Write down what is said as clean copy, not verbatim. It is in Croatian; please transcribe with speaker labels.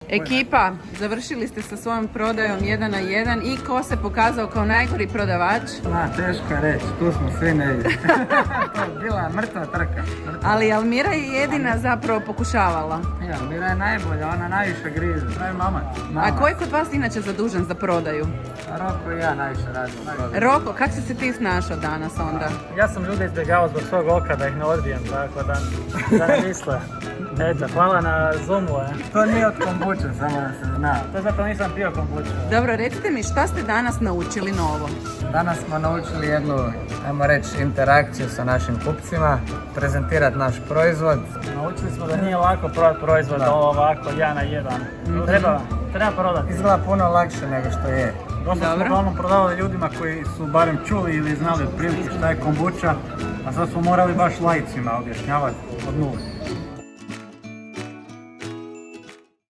Speaker 1: Ekipa, završili ste sa svojom prodajom 1 na 1 i ko se pokazao kao najgori prodavač?
Speaker 2: Teško je reći, tu smo svi negdje. To je bila mrtva trka.
Speaker 1: Ali Almira je jedina zapravo pokušavala.
Speaker 2: Almira je najbolja, ona najviše grize. Pravi mamac.
Speaker 1: A ko je kod vas inače zadužen za prodaju?
Speaker 2: Roko i ja najviše radim.
Speaker 1: Roko, kako si se ti snašao danas onda?
Speaker 3: Ja sam ljude izbjegao zbog svog oka da ih ne odbijem, tako da ne misle. Eto, hvala na Zoomu.
Speaker 2: To nije od kombuče, samo da se zna.
Speaker 3: To zato nisam pio kombuču.
Speaker 1: Dobro, recite mi šta ste danas naučili novo?
Speaker 2: Danas smo naučili jednu, ajmo reći, interakciju sa našim kupcima, prezentirati naš proizvod.
Speaker 3: Naučili smo da nije lako prodati proizvod ovako, 1 na 1. Treba prodati.
Speaker 2: Izgleda puno lakše nego što je.
Speaker 3: Dosta smo uglavnom prodavali ljudima koji su barem čuli ili znali otprilike šta je kombuča, a sad smo morali baš laicima objašnjavati od nula.